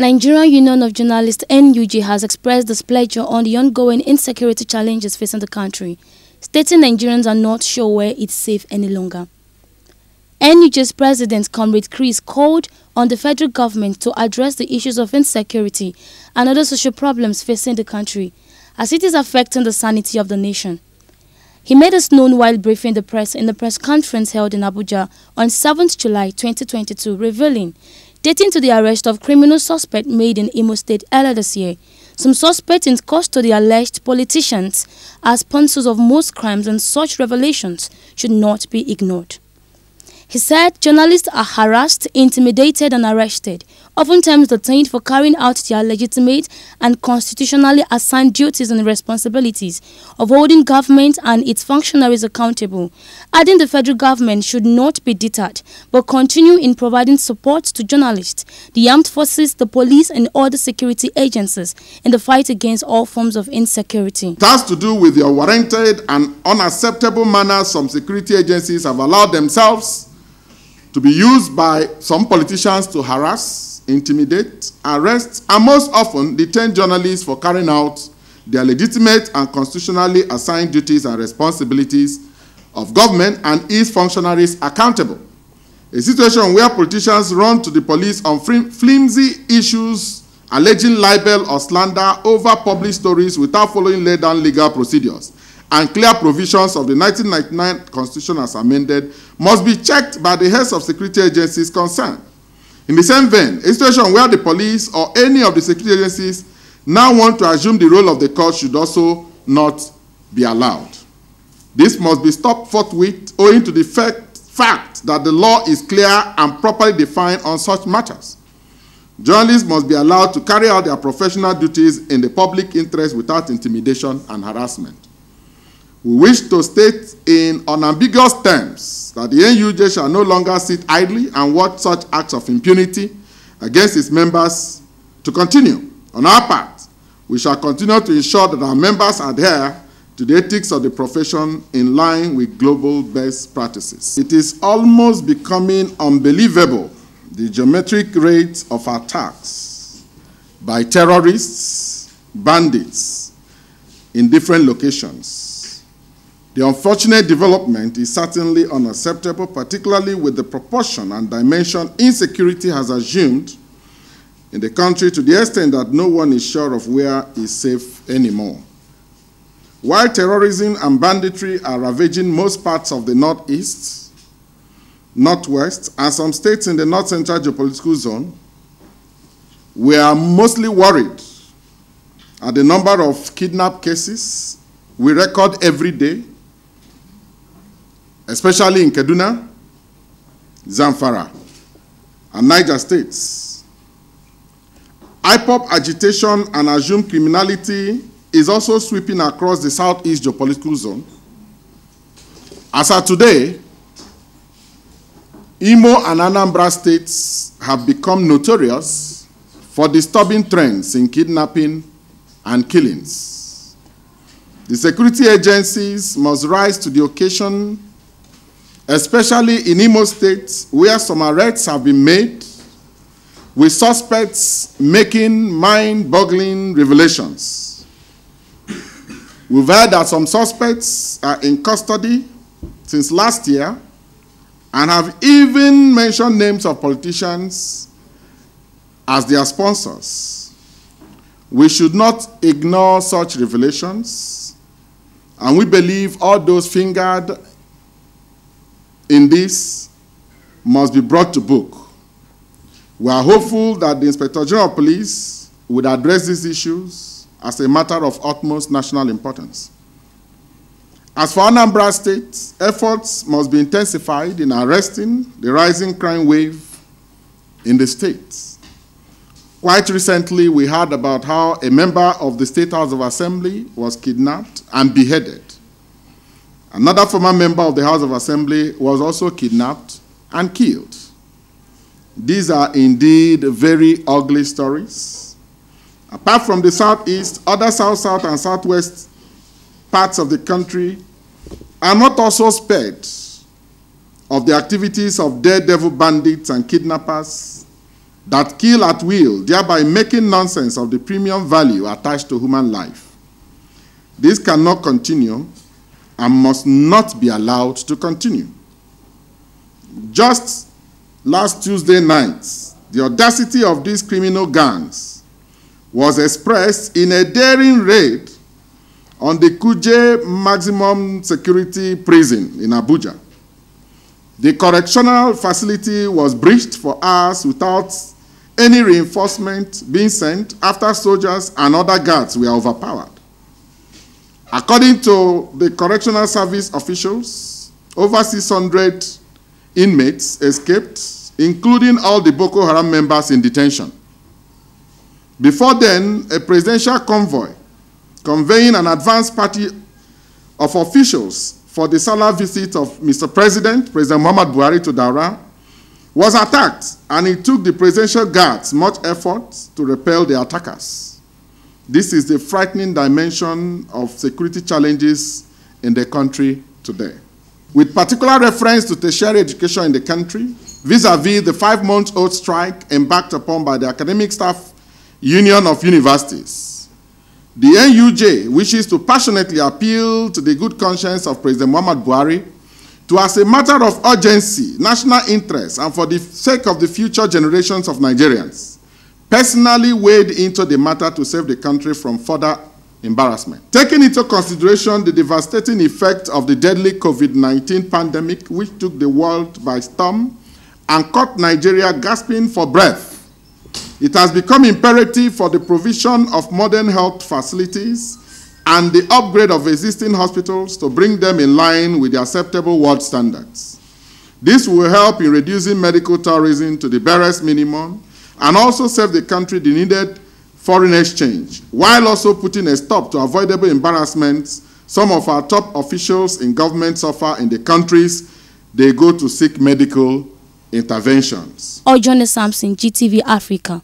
Nigerian Union of Journalists (NUJ) has expressed displeasure on the ongoing insecurity challenges facing the country, stating Nigerians are not sure where it's safe any longer. NUJ's president, Comrade, called on the federal government to address the issues of insecurity and other social problems facing the country, as it is affecting the sanity of the nation. He made this known while briefing the press in the press conference held in Abuja on 7th July 2022, revealing, dating to the arrest of criminal suspect made in Imo State earlier this year, some suspects in custody alleged politicians are sponsors of most crimes, and such revelations should not be ignored. He said journalists are harassed, intimidated and arrested, oftentimes detained for carrying out their legitimate and constitutionally assigned duties and responsibilities of holding government and its functionaries accountable, adding the federal government should not be deterred but continue in providing support to journalists, the armed forces, the police and other security agencies in the fight against all forms of insecurity. It has to do with the unwarranted and unacceptable manner some security agencies have allowed themselves to be used by some politicians to harass, intimidate, arrest, and most often detain journalists for carrying out their legitimate and constitutionally assigned duties and responsibilities of government and its functionaries accountable. A situation where politicians run to the police on flimsy issues alleging libel or slander over published stories without following laid down legal procedures and clear provisions of the 1999 Constitution as amended must be checked by the heads of security agencies concerned. In the same vein, a situation where the police or any of the security agencies now want to assume the role of the court should also not be allowed. This must be stopped forthwith owing to the fact that the law is clear and properly defined on such matters. Journalists must be allowed to carry out their professional duties in the public interest without intimidation and harassment. We wish to state in unambiguous terms that the NUJ shall no longer sit idly and watch such acts of impunity against its members to continue. On our part, we shall continue to ensure that our members adhere to the ethics of the profession in line with global best practices. It is almost becoming unbelievable the geometric rate of attacks by terrorists, bandits in different locations. The unfortunate development is certainly unacceptable, particularly with the proportion and dimension insecurity has assumed in the country to the extent that no one is sure of where is safe anymore. While terrorism and banditry are ravaging most parts of the northeast, northwest, and some states in the north-central geopolitical zone, we are mostly worried at the number of kidnap cases we record every day, especially in Kaduna, Zamfara, and Niger states. IPOP agitation and assumed criminality is also sweeping across the southeast geopolitical zone. As of today, Imo and Anambra states have become notorious for disturbing trends in kidnapping and killings. The security agencies must rise to the occasion, especially in Imo State, where some arrests have been made, with suspects making mind-boggling revelations. We've heard that some suspects are in custody since last year and have even mentioned names of politicians as their sponsors. We should not ignore such revelations, and we believe all those fingered in this must be brought to book. We are hopeful that the Inspector General of Police would address these issues as a matter of utmost national importance. As for Anambra State, efforts must be intensified in arresting the rising crime wave in the state. Quite recently, we heard about how a member of the State House of Assembly was kidnapped and beheaded. Another former member of the House of Assembly was also kidnapped and killed. These are indeed very ugly stories. Apart from the southeast, other south, and southwest parts of the country are not also spared of the activities of daredevil bandits and kidnappers that kill at will, thereby making nonsense of the premium value attached to human life. This cannot continue and must not be allowed to continue. Just last Tuesday night, the audacity of these criminal gangs was expressed in a daring raid on the Kuje maximum security prison in Abuja. The correctional facility was breached for hours without any reinforcement being sent after soldiers and other guards were overpowered. According to the correctional service officials, over 600 inmates escaped, including all the Boko Haram members in detention. Before then, a presidential convoy conveying an advance party of officials for the Salah visit of Mr. President Muhammad Buhari to Daura, was attacked, and it took the presidential guards much effort to repel the attackers. This is the frightening dimension of security challenges in the country today. With particular reference to tertiary education in the country, vis-à-vis the 5-month-old strike embarked upon by the Academic Staff Union of Universities, the NUJ wishes to passionately appeal to the good conscience of President Muhammad Buhari to, as a matter of urgency, national interest, and for the sake of the future generations of Nigerians, personally wade into the matter to save the country from further embarrassment. Taking into consideration the devastating effect of the deadly COVID-19 pandemic, which took the world by storm and caught Nigeria gasping for breath, it has become imperative for the provision of modern health facilities and the upgrade of existing hospitals to bring them in line with the acceptable world standards. This will help in reducing medical tourism to the barest minimum and also save the country the needed foreign exchange, while also putting a stop to avoidable embarrassments some of our top officials in government suffer in the countries they go to seek medical interventions. Ojone Samson, GTV Africa.